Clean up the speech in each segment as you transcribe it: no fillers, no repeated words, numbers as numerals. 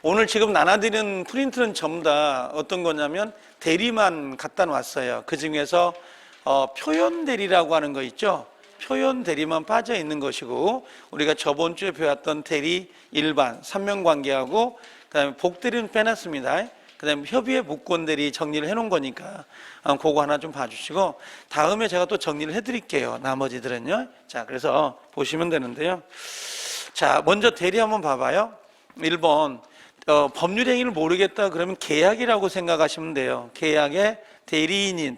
오늘 지금 나눠드리는 프린트는 전부 다 어떤 거냐면 대리만 갖다 놨어요. 그 중에서 표현 대리라고 하는 거 있죠. 표현 대리만 빠져 있는 것이고, 우리가 저번 주에 배웠던 대리 일반 삼명관계하고 그다음에 복대리는 빼놨습니다. 그다음에 협의회 무권 대리 정리를 해놓은 거니까 그거 하나 좀 봐주시고, 다음에 제가 또 정리를 해드릴게요. 나머지들은요. 자, 그래서 보시면 되는데요. 자, 먼저 대리 한번 봐봐요. 1번 법률행위를 모르겠다 그러면 계약이라고 생각하시면 돼요. 계약의 대리인.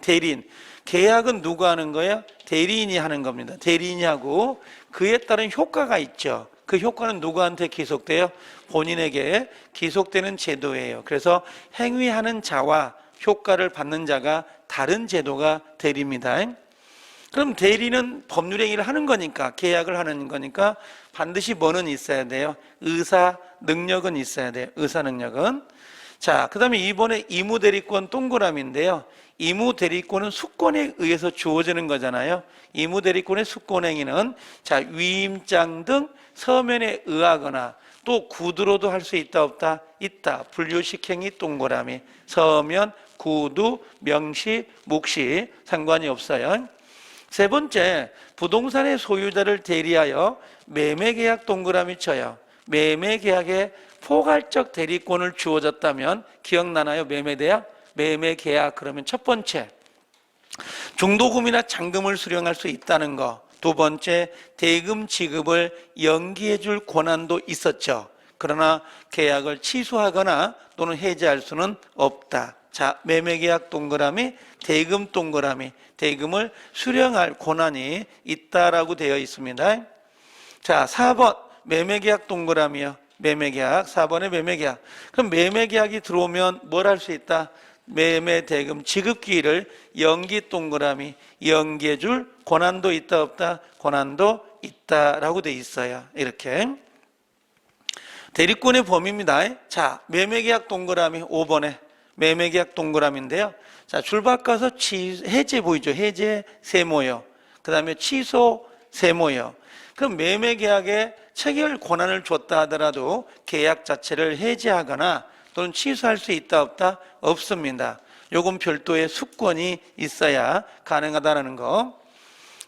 계약은 누가 하는 거예요? 대리인이 하는 겁니다. 대리인이 하고 그에 따른 효과가 있죠. 그 효과는 누구한테 기속돼요? 본인에게 기속되는 제도예요. 그래서 행위하는 자와 효과를 받는 자가 다른 제도가 대리입니다. 그럼 대리는 법률행위를 하는 거니까, 계약을 하는 거니까 반드시 뭐는 있어야 돼요? 의사 능력은 있어야 돼요. 의사 능력은. 자, 그 다음에 이번에 의무대리권 동그라미인데요. 의무대리권은 수권에 의해서 주어지는 거잖아요. 의무대리권의 수권행위는 자, 위임장 등 서면에 의하거나 또 구두로도 할 수 있다 없다? 있다. 분류식행위 동그라미. 서면, 구두, 명시, 묵시 상관이 없어요. 세 번째, 부동산의 소유자를 대리하여 매매계약 동그라미 쳐요. 매매계약에 포괄적 대리권을 주어졌다면 기억나나요? 매매계약. 그러면 첫 번째, 중도금이나 잔금을 수령할 수 있다는 거. 두 번째, 대금 지급을 연기해 줄 권한도 있었죠. 그러나 계약을 취소하거나 또는 해지할 수는 없다. 자, 매매계약 동그라미, 대금 동그라미. 대금을 수령할 권한이 있다라고 되어 있습니다. 자, 4번 매매계약 동그라미요. 매매계약, 4번의 매매계약. 그럼 매매계약이 들어오면 뭘 할 수 있다? 매매 대금 지급기일을 연기 동그라미, 연기해 줄 권한도 있다 없다? 권한도 있다라고 돼 있어요. 이렇게. 대리권의 범위입니다. 자, 매매계약 동그라미 5번에 매매계약 동그라미인데요. 자, 줄 바꿔서 해제 보이죠? 해제 세모요. 그 다음에 취소 세모요. 그럼 매매계약에 체결 권한을 줬다 하더라도 계약 자체를 해제하거나 또는 취소할 수 있다 없다? 없습니다. 요건 별도의 수권이 있어야 가능하다는 거.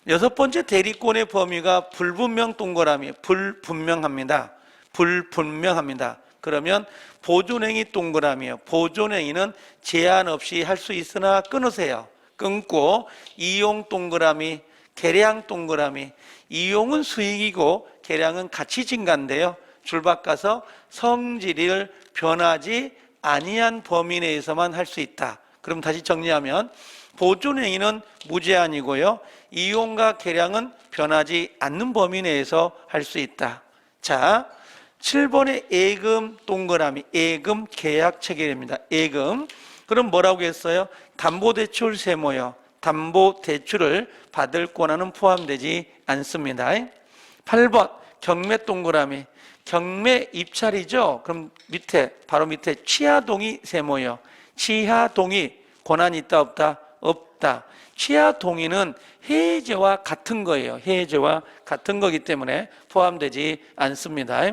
여섯 번째, 대리권의 범위가 불분명 동그라미. 불분명합니다. 그러면 보존행위 동그라미요. 보존행위는 제한 없이 할 수 있으나 끊으세요. 끊고 이용 동그라미, 계량 동그라미. 이용은 수익이고 계량은 가치 증가인데요. 줄 바꿔서 성질을 변하지 아니한 범위 내에서만 할 수 있다. 그럼 다시 정리하면 보존행위는 무제한이고요. 이용과 계량은 변하지 않는 범위 내에서 할 수 있다. 자, 7번의 예금 동그라미, 예금 계약 체결입니다. 예금. 그럼 뭐라고 했어요? 담보대출 세모요. 담보대출을 받을 권한은 포함되지 않습니다. 8번 경매 동그라미. 경매 입찰이죠. 그럼 바로 밑에 취하동의 세모요. 취하동의 권한이 있다 없다? 없다. 취하동의는 해제와 같은 거예요. 해제와 같은 거기 때문에 포함되지 않습니다.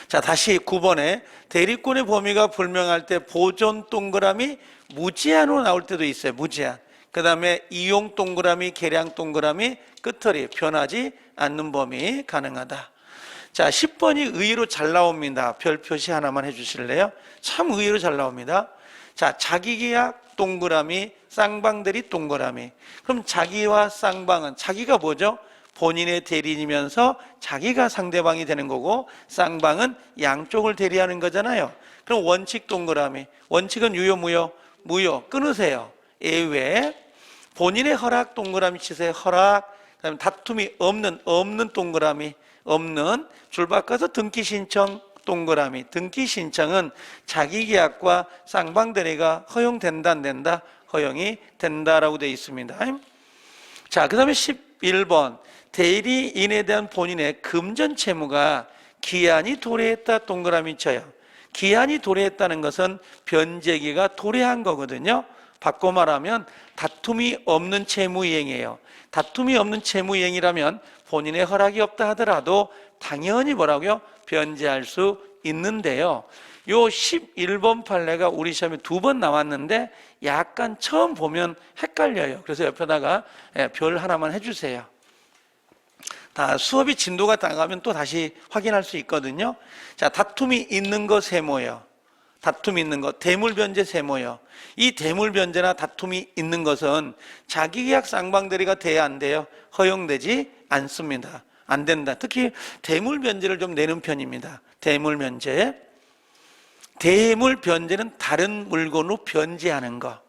자, 다시 9번에 대리권의 범위가 불명할 때 보존 동그라미 무제한으로 나올 때도 있어요. 무제한. 그 다음에 이용 동그라미, 계량 동그라미, 끝털이 변하지 않는 범위 가능하다. 자, 10번이 의외로 잘 나옵니다. 별 표시 하나만 해주실래요? 참 의외로 잘 나옵니다. 자, 자기계약 동그라미, 쌍방대리 동그라미. 그럼 자기와 쌍방은, 자기가 뭐죠? 본인의 대리인이면서 자기가 상대방이 되는 거고, 쌍방은 양쪽을 대리하는 거잖아요. 그럼 원칙 동그라미. 원칙은 유효, 무효? 무효. 끊으세요. 예외. 본인의 허락 동그라미 치세요. 허락. 그다음에 다툼이 없는 동그라미. 없는. 줄 바꿔서 등기 신청 동그라미. 등기 신청은 자기 계약과 쌍방 대리가 허용된다 안 된다? 허용이 된다라고 되어 있습니다. 자, 그다음에 11번. 대리인에 대한 본인의 금전 채무가 기한이 도래했다 동그라미 쳐요. 기한이 도래했다는 것은 변제기가 도래한 거거든요. 바꿔 말하면 다툼이 없는 채무이행이에요. 다툼이 없는 채무이행이라면 본인의 허락이 없다 하더라도 당연히 뭐라고요? 변제할 수 있는데요. 요 11번 판례가 우리 시험에 2번 나왔는데 약간 처음 보면 헷갈려요. 그래서 옆에다가 별 하나만 해주세요. 다 수업이 진도가 나가면 또 다시 확인할 수 있거든요. 자, 다툼이 있는 거 세모요. 다툼이 있는 것, 대물변제 세모요. 이 대물변제나 다툼이 있는 것은 자기계약 쌍방대리가 돼야 안 돼요? 허용되지 않습니다. 안 된다. 특히 대물변제를 좀 내는 편입니다. 대물변제. 대물변제는 다른 물건으로 변제하는 거.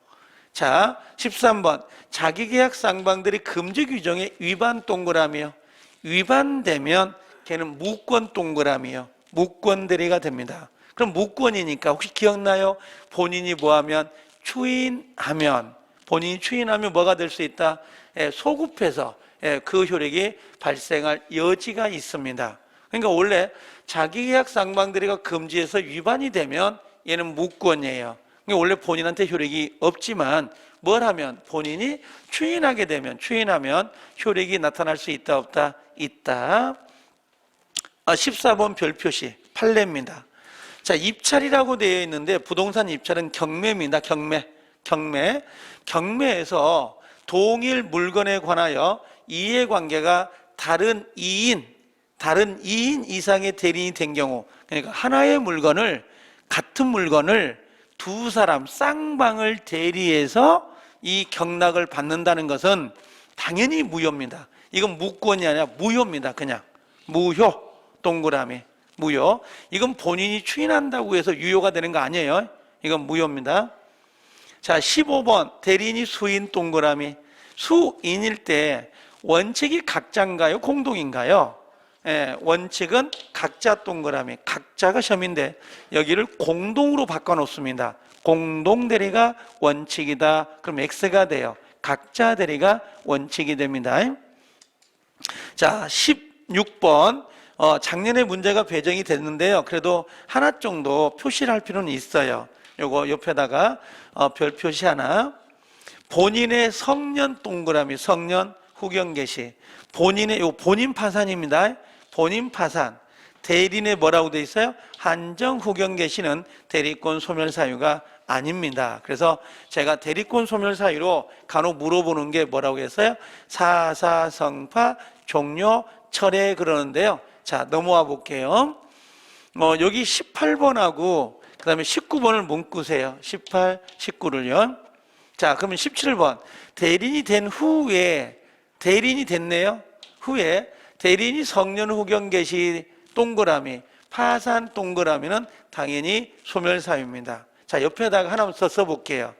자, 13번. 자기계약 쌍방대리 금지 규정에 위반 동그라미요. 위반되면 걔는 무권 동그라미요. 무권 대리가 됩니다. 그럼 무권이니까 혹시 기억나요? 본인이 뭐하면? 추인하면. 본인이 추인하면 뭐가 될 수 있다? 소급해서 그 효력이 발생할 여지가 있습니다. 그러니까 원래 자기계약 쌍방대리가 금지해서 위반이 되면 얘는 무권이에요. 그러니까 원래 본인한테 효력이 없지만 뭘 하면? 본인이 추인하게 되면, 추인하면 효력이 나타날 수 있다 없다? 있다. 14번 별표시 판례입니다. 자, 입찰이라고 되어 있는데 부동산 입찰은 경매입니다. 경매에서 동일 물건에 관하여 이해관계가 다른 2인 이상의 대리인이 된 경우, 그러니까 하나의 물건을, 같은 물건을 두 사람 쌍방을 대리해서 이 경락을 받는다는 것은 당연히 무효입니다. 이건 무권이 아니라 무효입니다. 그냥 무효 동그라미 무효. 이건 본인이 추인한다고 해서 유효가 되는 거 아니에요. 이건 무효입니다. 자, 15번 대리인이 수인 동그라미. 수인일 때 원칙이 각자인가요? 공동인가요? 원칙은 각자 동그라미. 각자가 시험인데 여기를 공동으로 바꿔놓습니다. 공동 대리가 원칙이다. 그럼 X가 돼요. 각자 대리가 원칙이 됩니다. 자, 16번. 작년에 문제가 배정이 됐는데요. 그래도 하나 정도 표시를 할 필요는 있어요. 요거 옆에다가 별 표시 하나. 본인의 성년 동그라미, 성년 후견 개시. 요 본인 파산입니다. 본인 파산. 대리인의 뭐라고 돼 있어요? 한정 후견 개시는 대리권 소멸 사유가 아닙니다. 그래서 제가 대리권 소멸 사유로 간혹 물어보는 게 뭐라고 했어요? 사사성파 종료 철회 그러는데요. 자, 넘어와 볼게요. 여기 18번하고 그 다음에 19번을 문구세요. 18, 19를요. 자, 그러면 17번. 대리인이 된 후에, 대리인이 됐네요. 후에 대리인이 성년 후견 개시 동그라미, 파산 동그라미는 당연히 소멸사유입니다. 자, 옆에다가 하나 써볼게요.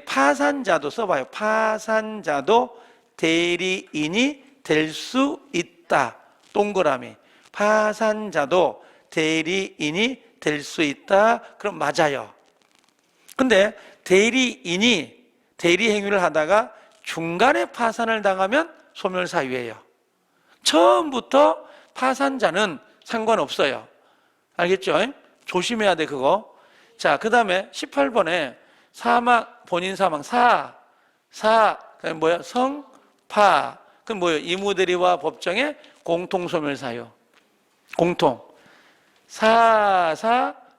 파산자도 써봐요. 파산자도 대리인이 될 수 있다. 동그라미. 파산자도 대리인이 될 수 있다. 그럼 맞아요. 근데 대리인이 대리 행위를 하다가 중간에 파산을 당하면 소멸사유예요. 처음부터 파산자는 상관없어요. 알겠죠? 조심해야 돼, 그거. 자, 그 다음에 18번에 사망, 본인 사망, 그다음에 뭐야? 성파. 그럼 뭐예요? 이무대리와 법정의 공통소멸사유. 공통.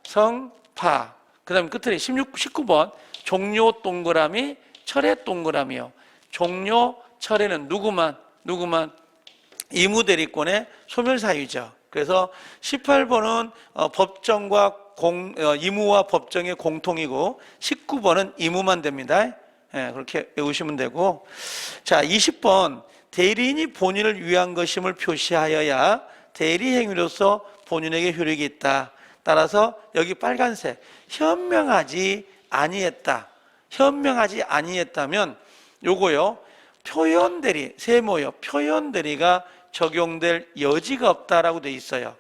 성파. 그 다음에 끝에 19번. 종료 동그라미, 철회 동그라미요. 종료, 철회는 누구만? 이무대리권의 소멸사유죠. 그래서 18번은 법정과 이무와 법정의 공통이고 19번은 이무만 됩니다. 그렇게 외우시면 되고. 자, 20번. 대리인이 본인을 위한 것임을 표시하여야 대리행위로서 본인에게 효력이 있다. 따라서 여기 빨간색 현명하지 아니했다. 현명하지 아니했다면 요거요. 표현대리, 세모요. 표현대리가 적용될 여지가 없다라고 돼 있어요.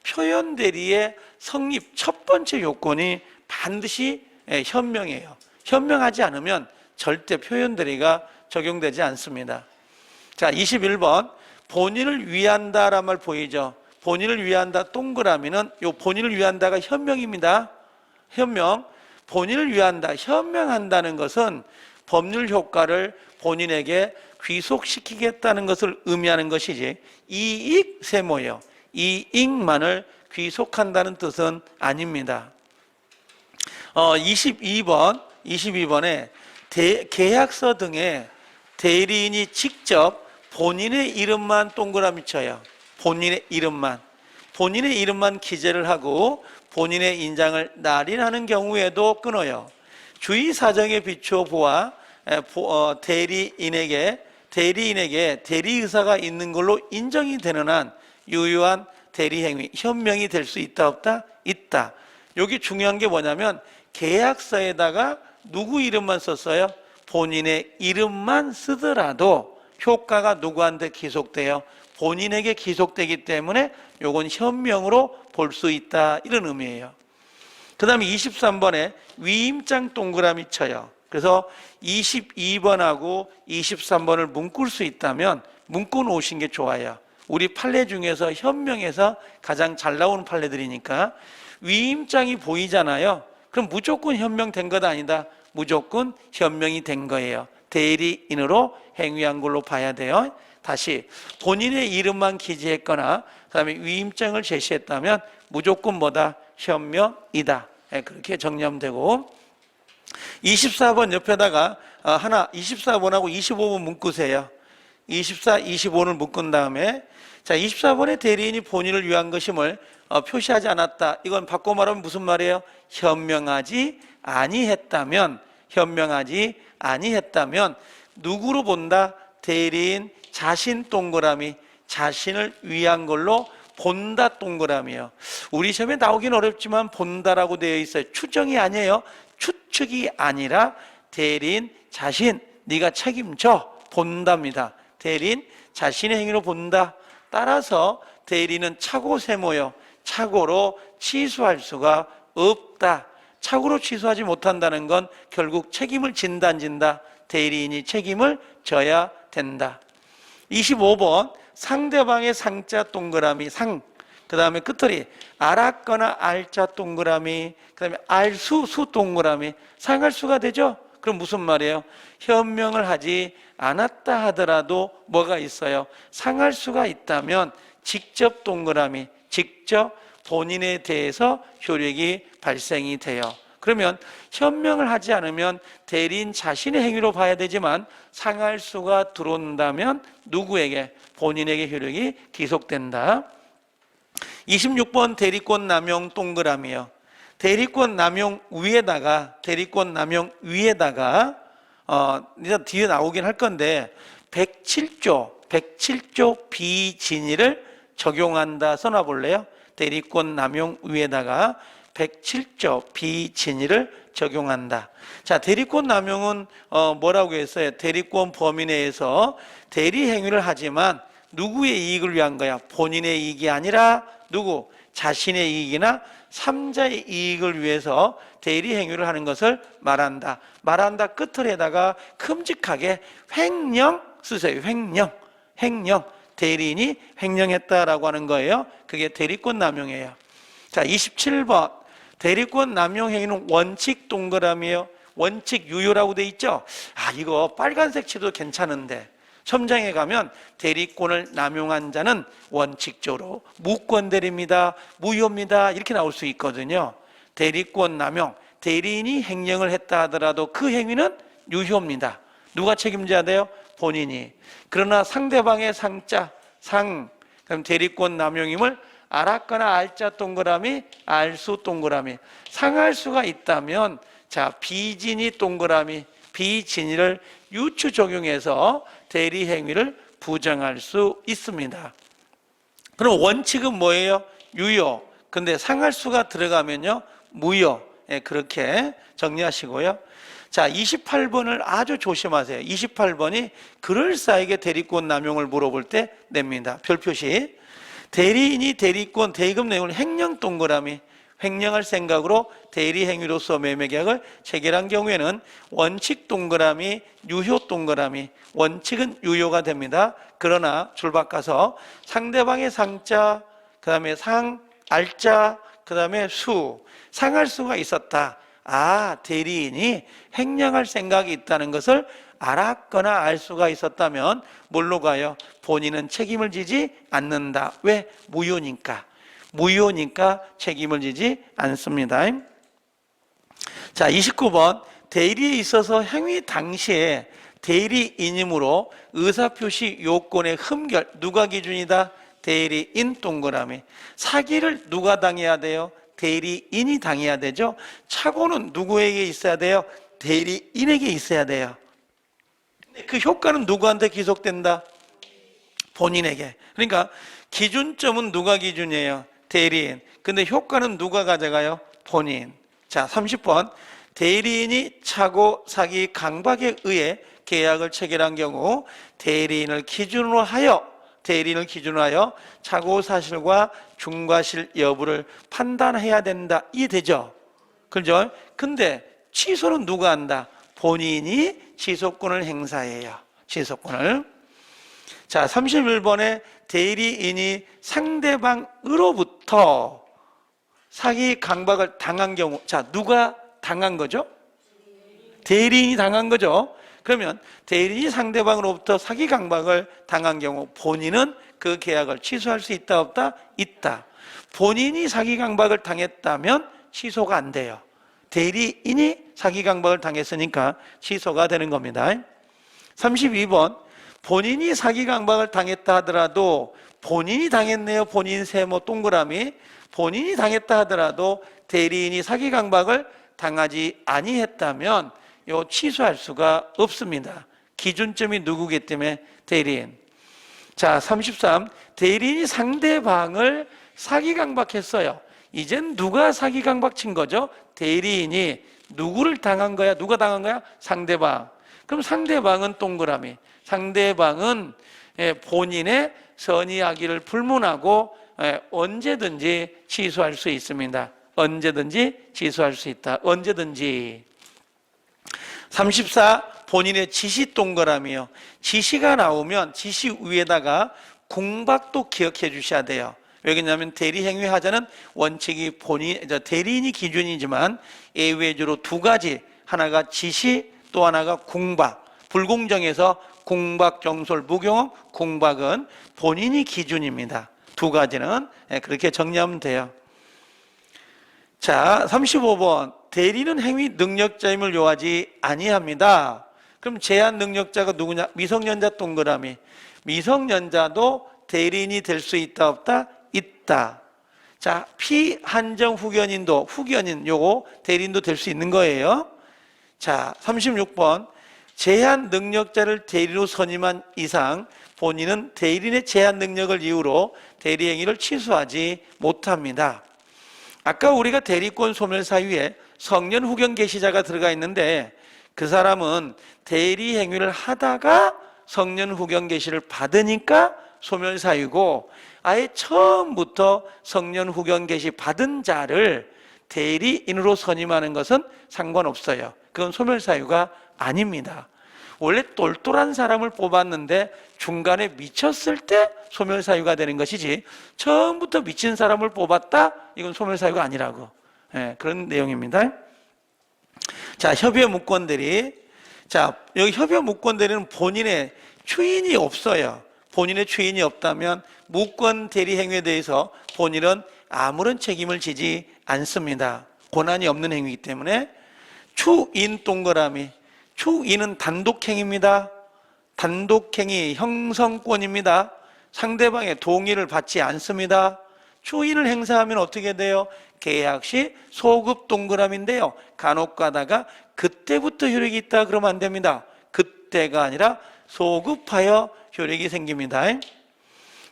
표현대리의 성립 첫 번째 요건이 반드시 현명해요. 현명하지 않으면 절대 표현대리가 적용되지 않습니다. 자, 21번. 본인을 위한다란 말 보이죠? 본인을 위한다 동그라미는 요 본인을 위한다가 현명입니다. 현명. 본인을 위한다, 현명한다는 것은 법률 효과를 본인에게 귀속시키겠다는 것을 의미하는 것이지 이익 세모요, 이익만을 귀속한다는 뜻은 아닙니다. 22번에 계약서 등에 대리인이 직접 본인의 이름만 동그라미 쳐요. 본인의 이름만 기재를 하고 본인의 인장을 날인하는 경우에도 끊어요. 주의 사정에 비추어 보아 대리인에게 대리의사가 있는 걸로 인정이 되는 한 유효한 대리행위, 현명이 될 수 있다 없다? 있다. 여기 중요한 게 뭐냐면 계약서에다가 누구 이름만 썼어요? 본인의 이름만 쓰더라도 효과가 누구한테 기속돼요? 본인에게 기속되기 때문에 요건 현명으로 볼 수 있다, 이런 의미예요. 그 다음에 23번에 위임장 동그라미 쳐요. 그래서 22번하고 23번을 묶을 수 있다면 묶어 놓으신 게 좋아요. 우리 판례 중에서 현명해서 가장 잘 나오는 판례들이니까 위임장이 보이잖아요. 그럼 무조건 현명된 것 아니다. 무조건 현명이 된 거예요. 대리인으로 행위한 걸로 봐야 돼요. 다시 본인의 이름만 기재했거나 그다음에 위임장을 제시했다면 무조건 뭐다? 현명이다. 그렇게 정리하면 되고, 24번 옆에다가 24번하고 25번 묶으세요. 24, 25를 묶은 다음에, 자, 24번의 대리인이 본인을 위한 것임을 표시하지 않았다. 이건 바꿔 말하면 무슨 말이에요? 현명하지 아니했다면 누구로 본다? 대리인 자신 동그라미, 자신을 위한 걸로 본다 동그라미요. 우리 시험에 나오긴 어렵지만 본다라고 되어 있어요. 추정이 아니에요. 추측이 아니라 대리인 자신, 네가 책임져 본답니다. 대리인 자신의 행위로 본다. 따라서 대리인은 착오 세모요. 착오로 취소할 수가 없다. 착오로 취소하지 못한다는 건 결국 책임을 진다 안 진다? 대리인이 책임을 져야 된다. 25번 상대방의 상자 동그라미 상, 그 다음에 끝털이 알았거나 알자 동그라미, 그 다음에 알수 수 동그라미. 상할 수가 되죠? 그럼 무슨 말이에요? 현명을 하지 않았다 하더라도 뭐가 있어요? 상할 수가 있다면 직접 동그라미, 직접 본인에 대해서 효력이 발생이 돼요. 그러면 현명을 하지 않으면 대리인 자신의 행위로 봐야 되지만 상할 수가 들어온다면 누구에게? 본인에게 효력이 기속된다. 26번 대리권 남용 동그라미요. 대리권 남용 위에다가 이제 뒤에 나오긴 할 건데 107조 비진의를 적용한다 써놔 볼래요? 대리권 남용 위에다가 107조 비진의를 적용한다. 자, 대리권 남용은 뭐라고 했어요? 대리권 범위 내에서 대리 행위를 하지만 누구의 이익을 위한 거야? 본인의 이익이 아니라 누구? 자신의 이익이나 3자의 이익을 위해서 대리 행위를 하는 것을 말한다. 말한다 끝을에다가 큼직하게 횡령 쓰세요. 횡령. 대리인이 횡령했다라고 하는 거예요. 그게 대리권 남용이에요. 자, 27번 대리권 남용 행위는 원칙 동그라미예요. 원칙 유효라고 돼 있죠? 이거 빨간색 칠도 괜찮은데 첨장에 가면 대리권을 남용한 자는 원칙적으로 무권대리입니다, 무효입니다 이렇게 나올 수 있거든요. 대리권 남용, 대리인이 횡령을 했다 하더라도 그 행위는 유효입니다. 누가 책임져야 돼요? 본인이. 그러나 상대방의 상자, 그럼 대리권 남용임을 알았거나 알자 동그라미, 알수 동그라미. 상할 수가 있다면 자, 비진의 동그라미, 비진의를 유추 적용해서 대리 행위를 부정할 수 있습니다. 그럼 원칙은 뭐예요? 유효. 근데 상할 수가 들어가면요, 무효. 그렇게 정리하시고요. 자, 28번을 아주 조심하세요. 28번이 그럴싸하게 대리권 남용을 물어볼 때 냅니다. 별표시. 대리인이 대리권 대금 내용을 횡령 동그라미, 횡령할 생각으로 대리 행위로서 매매 계약을 체결한 경우에는 원칙 동그라미, 유효 동그라미. 원칙은 유효가 됩니다. 그러나 줄 바꿔서 상대방의 상자, 그 다음에 알자, 그 다음에 상할 수가 있었다. 대리인이 횡령할 생각이 있다는 것을 알았거나 알 수가 있었다면 뭘로 가요? 본인은 책임을 지지 않는다. 왜? 무효니까. 무효니까 책임을 지지 않습니다. 자, 29번. 대리에 있어서 행위 당시에 대리인이므로 의사표시 요건의 흠결, 누가 기준이다? 대리인 동그라미. 사기를 누가 당해야 돼요? 대리인이 당해야 되죠. 착오는 누구에게 있어야 돼요? 대리인에게 있어야 돼요. 근데 그 효과는 누구한테 기속된다? 본인에게. 그러니까 기준점은 누가 기준이에요? 대리인. 근데 효과는 누가 가져가요? 본인. 자, 30번. 대리인이 착오, 사기, 강박에 의해 계약을 체결한 경우 대리인을 기준으로 하여 착오 사실과 중과실 여부를 판단해야 된다. 이해되죠? 그죠? 근데 취소는 누가 한다? 본인이 취소권을 행사해요. 취소권을. 자, 31번에 대리인이 상대방으로부터 사기 강박을 당한 경우, 자, 누가 당한 거죠? 대리인이 당한 거죠. 그러면 대리인이 상대방으로부터 사기 강박을 당한 경우 본인은 그 계약을 취소할 수 있다 없다? 있다. 본인이 사기 강박을 당했다면 취소가 안 돼요. 대리인이 사기 강박을 당했으니까 취소가 되는 겁니다. 32번. 본인이 사기 강박을 당했다 하더라도 본인이 당했네요. 본인 세모 동그라미. 본인이 당했다 하더라도 대리인이 사기 강박을 당하지 아니했다면 요 취소할 수가 없습니다. 기준점이 누구기 때문에 대리인. 자, 33. 대리인이 상대방을 사기 강박했어요. 이젠 누가 사기 강박 친 거죠? 대리인이. 누구를 당한 거야? 누가 당한 거야? 상대방. 그럼 상대방은 동그라미. 상대방은 본인의 선의하기를 불문하고 언제든지 취소할 수 있습니다. 언제든지 취소할 수 있다. 언제든지. 34. 본인의 지시 동그라미요. 지시가 나오면 지시 위에다가 궁박도 기억해 주셔야 돼요. 왜냐하면 대리행위 하자는 원칙이 대리인이 기준이지만 예외주로 두 가지, 하나가 지시, 또 하나가 궁박. 불공정에서 궁박, 정솔, 무경험, 궁박은 본인이 기준입니다. 두 가지는 그렇게 정리하면 돼요. 자, 35번. 대리는 행위 능력자임을 요하지 아니합니다. 그럼 제한 능력자가 누구냐? 미성년자 동그라미. 미성년자도 대리인이 될 수 있다 없다? 있다. 자, 피한정 후견인도, 후견인 요거 대리인도 될 수 있는 거예요. 자, 36번. 제한 능력자를 대리로 선임한 이상 본인은 대리인의 제한 능력을 이유로 대리 행위를 취소하지 못합니다. 아까 우리가 대리권 소멸 사유에 성년 후견 계시자가 들어가 있는데 그 사람은 대리 행위를 하다가 성년 후견 계시를 받으니까 소멸 사유고, 아예 처음부터 성년 후견 계시 받은 자를 대리인으로 선임하는 것은 상관없어요. 그건 소멸 사유가 아닙니다. 원래 똘똘한 사람을 뽑았는데 중간에 미쳤을 때 소멸 사유가 되는 것이지, 처음부터 미친 사람을 뽑았다? 이건 소멸 사유가 아니라고. 그런 내용입니다. 자, 협의회 무권대리. 자, 여기 협의회 무권대리는 본인의 추인이 없어요. 본인의 추인이 없다면 무권 대리 행위에 대해서 본인은 아무런 책임을 지지 않습니다. 권한이 없는 행위이기 때문에. 추인 동그라미. 추인은 단독행위입니다. 단독행위 형성권입니다. 상대방의 동의를 받지 않습니다. 추인을 행사하면 어떻게 돼요? 계약 시 소급 동그라미인데요. 간혹 가다가 그때부터 효력이 있다 그러면 안 됩니다. 그때가 아니라 소급하여 효력이 생깁니다.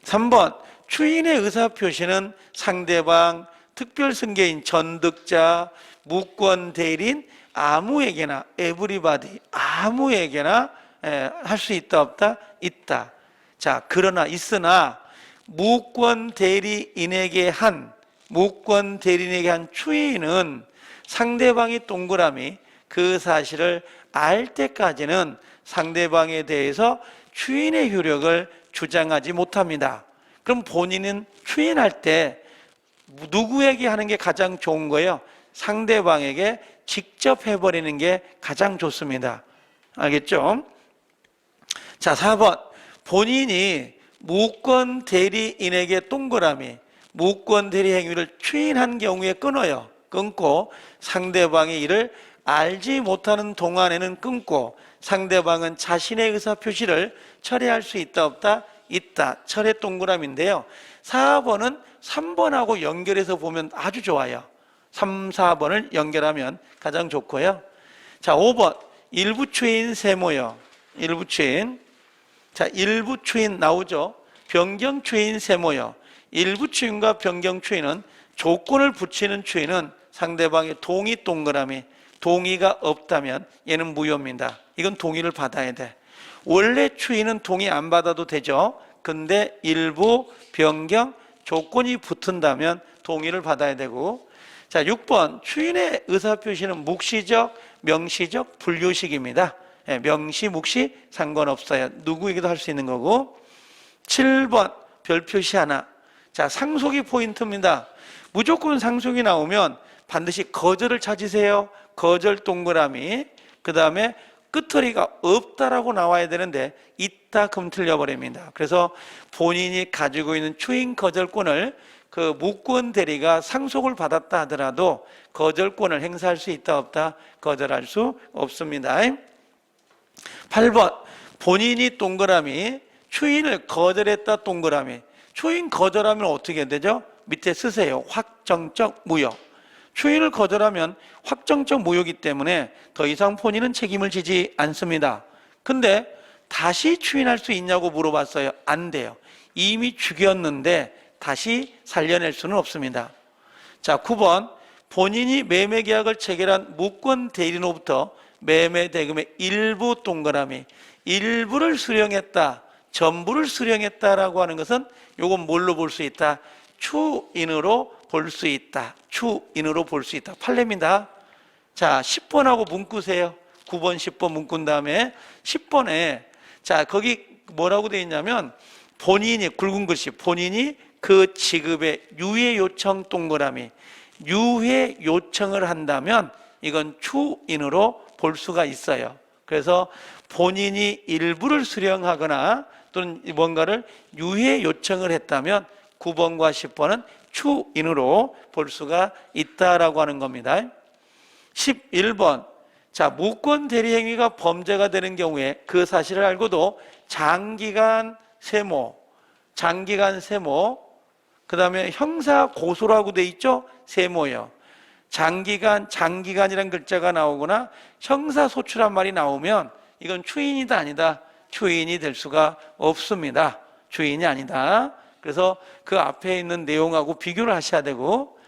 3번. 추인의 의사표시는 상대방, 특별승계인, 전득자, 무권 대리인 아무에게나, 에브리바디, 아무에게나 할 수 있다 없다? 있다. 자, 그러나 있으나 무권 대리인에게 한 추인은 상대방이 동그라미 그 사실을 알 때까지는 상대방에 대해서 추인의 효력을 주장하지 못합니다. 그럼 본인은 추인할 때 누구에게 하는 게 가장 좋은 거예요? 상대방에게 직접 해버리는 게 가장 좋습니다. 알겠죠? 자, 4번. 본인이 무권 대리인에게 동그라미, 무권 대리 행위를 추인한 경우에 끊어요. 끊고 상대방이 이를 알지 못하는 동안에는 끊고 상대방은 자신의 의사표시를 철회할 수 있다 없다? 있다. 철회 동그라미인데요. 4번은 3번하고 연결해서 보면 아주 좋아요. 3, 4번을 연결하면 가장 좋고요. 자, 5번. 일부 추인 세모요. 일부 추인. 자, 일부 추인 나오죠. 변경 추인 세모요. 일부 추인과 변경 추인은 조건을 붙이는 추인은 상대방의 동의 동그라미, 동의가 없다면 얘는 무효입니다. 이건 동의를 받아야 돼. 원래 추인은 동의 안 받아도 되죠. 근데 일부 변경 조건이 붙은다면 동의를 받아야 되고. 자, 6번. 추인의 의사표시는 묵시적, 명시적, 분류식입니다. 명시, 묵시 상관없어요. 누구에게도 할 수 있는 거고. 7번. 별표시 하나. 자, 상속이 포인트입니다. 무조건 상속이 나오면 반드시 거절을 찾으세요. 거절 동그라미. 그 다음에 끝허리가 없다라고 나와야 되는데 있다 그럼 틀려버립니다. 그래서 본인이 가지고 있는 추인 거절권을 그 무권 대리가 상속을 받았다 하더라도 거절권을 행사할 수 있다 없다? 거절할 수 없습니다. 8번. 본인이 동그라미, 추인을 거절했다 동그라미. 추인 거절하면 어떻게 되죠? 밑에 쓰세요. 확정적 무효. 추인을 거절하면 확정적 무효이기 때문에 더 이상 본인은 책임을 지지 않습니다. 근데 다시 추인할 수 있냐고 물어봤어요. 안 돼요. 이미 죽였는데 다시 살려낼 수는 없습니다. 자, 9번. 본인이 매매 계약을 체결한 무권 대리인으로부터 매매 대금의 일부 동그라미, 일부를 수령했다, 전부를 수령했다라고 하는 것은 요건 뭘로 볼 수 있다? 추인으로 볼 수 있다. 추인으로 볼 수 있다. 판례입니다. 자, 10번하고 문구세요. 9번, 10번 문구인 다음에 10번에 자, 거기 뭐라고 되어 있냐면 본인이 굵은 글씨 본인이 그 지급의 유예 요청 동그라미 유예 요청을 한다면 이건 추인으로 볼 수가 있어요. 그래서 본인이 일부를 수령하거나 또는 뭔가를 유예 요청을 했다면 9번과 10번은 추인으로 볼 수가 있다라고 하는 겁니다. 11번. 자, 무권 대리 행위가 범죄가 되는 경우에 그 사실을 알고도 장기간 세모, 그 다음에 형사 고소라고 돼 있죠? 세모요. 장기간이라는 글자가 나오거나 형사소추란 말이 나오면 이건 추인이다 아니다? 추인이 될 수가 없습니다. 추인이 아니다. 그래서 그 앞에 있는 내용하고 비교를 하셔야 되고.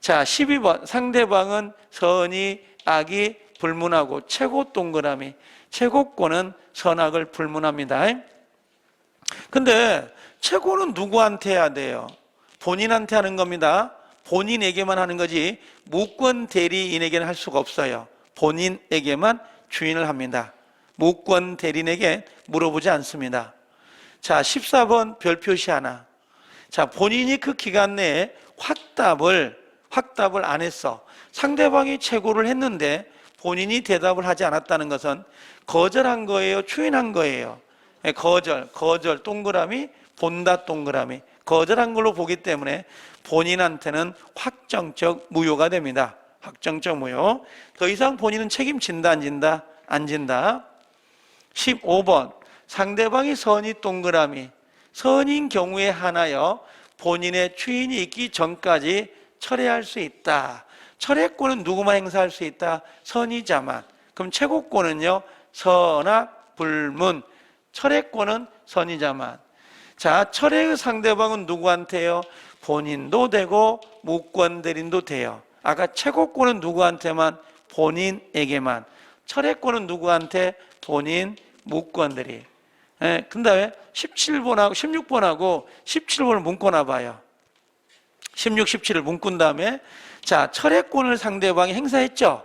자, 12번. 상대방은 선의, 악이 불문하고 최고 동그라미. 최고권은 선악을 불문합니다. 근데 최고는 누구한테 해야 돼요? 본인한테 하는 겁니다. 본인에게만 하는 거지 무권 대리인에게는 할 수가 없어요. 본인에게만 주인을 합니다. 무권 대리인에게 물어보지 않습니다. 자, 14번 별표시 하나. 자, 본인이 그 기간 내에 확답을 안 했어. 상대방이 최고를 했는데 본인이 대답을 하지 않았다는 것은 거절한 거예요? 추인한 거예요? 거절 동그라미, 본다 동그라미. 거절한 걸로 보기 때문에 본인한테는 확정적 무효가 됩니다. 확정적 무효. 더 이상 본인은 책임진다 안 진다? 안 진다. 15번. 상대방이 선의 동그라미. 선인 경우에 하나여 본인의 추인이 있기 전까지 철회할 수 있다. 철회권은 누구만 행사할 수 있다? 선의자만. 그럼 최고권은요? 선악, 불문. 철회권은 선의자만. 자, 철회의 상대방은 누구한테요? 본인도 되고 무권 대리인도 돼요. 아까 최고권은 누구한테만? 본인에게만. 철회권은 누구한테? 본인, 무권 대리. 그 다음에 16번하고 17번을 묶어놔 봐요. 16, 17을 묶은 다음에 자, 철회권을 상대방이 행사했죠.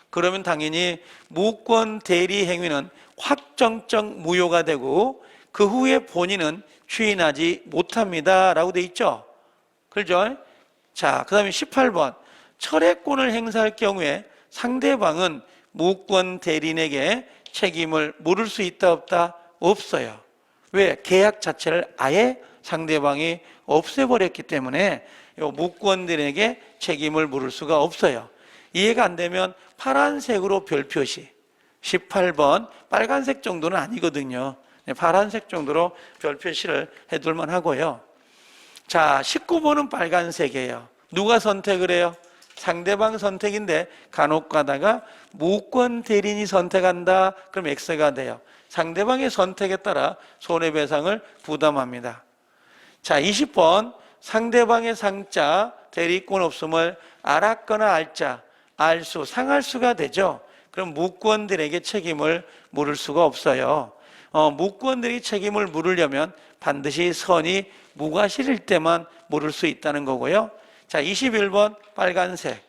그러면 당연히 무권 대리 행위는 확정적 무효가 되고 그 후에 본인은 추인하지 못합니다 라고 돼 있죠. 그렇죠? 자, 그 다음에 18번. 철회권을 행사할 경우에 상대방은 무권 대리인에게 책임을 물을 수 있다 없다? 없어요. 왜? 계약 자체를 아예 상대방이 없애버렸기 때문에 무권들에게 책임을 물을 수가 없어요. 이해가 안 되면 파란색으로 별 표시, 18번 빨간색 정도는 아니거든요. 파란색 정도로 별 표시를 해둘만 하고요. 자, 19번은 빨간색이에요. 누가 선택을 해요? 상대방 선택인데 간혹 가다가 무권 대리인이 선택한다. 그럼 X가 돼요. 상대방의 선택에 따라 손해배상을 부담합니다. 자, 20번 상대방의 상자 대리권 없음을 알았거나 알자, 알수, 상할수가 되죠. 그럼 무권들에게 책임을 물을 수가 없어요. 무권들이 책임을 물으려면 반드시 선이 무가 실릴 때만 물을 수 있다는 거고요. 자, 21번 빨간색.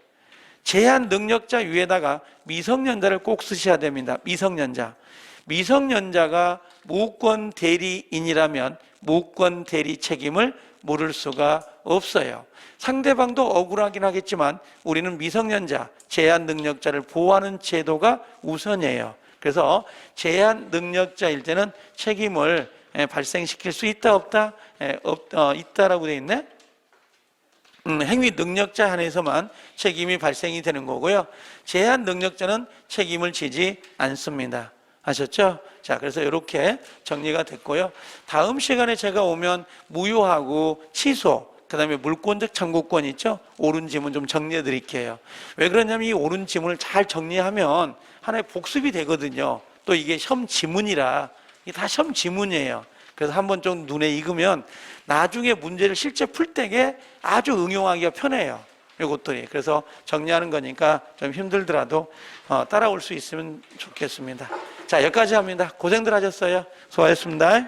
제한 능력자 위에다가 미성년자를 꼭 쓰셔야 됩니다. 미성년자. 미성년자가 무권 대리인이라면 무권 대리 책임을 물을 수가 없어요. 상대방도 억울하긴 하겠지만 우리는 미성년자, 제한 능력자를 보호하는 제도가 우선이에요. 그래서 제한 능력자일 때는 책임을 발생시킬 수 있다 없다? 있다라고 되어 있네. 행위 능력자 한해서만 책임이 발생이 되는 거고요. 제한 능력자는 책임을 지지 않습니다. 아셨죠? 자, 그래서 이렇게 정리가 됐고요. 다음 시간에 제가 오면 무효하고 취소, 그 다음에 물권적 청구권 있죠? 옳은 지문 좀 정리해 드릴게요. 왜 그러냐면 이 옳은 지문을 잘 정리하면 하나의 복습이 되거든요. 또 이게 시험 지문이라 이게 다 시험 지문이에요. 그래서 한번 좀 눈에 익으면 나중에 문제를 실제 풀 때에 아주 응용하기가 편해요. 이것들이. 그래서 정리하는 거니까 좀 힘들더라도 따라올 수 있으면 좋겠습니다. 자, 여기까지 합니다. 고생들 하셨어요. 수고하셨습니다.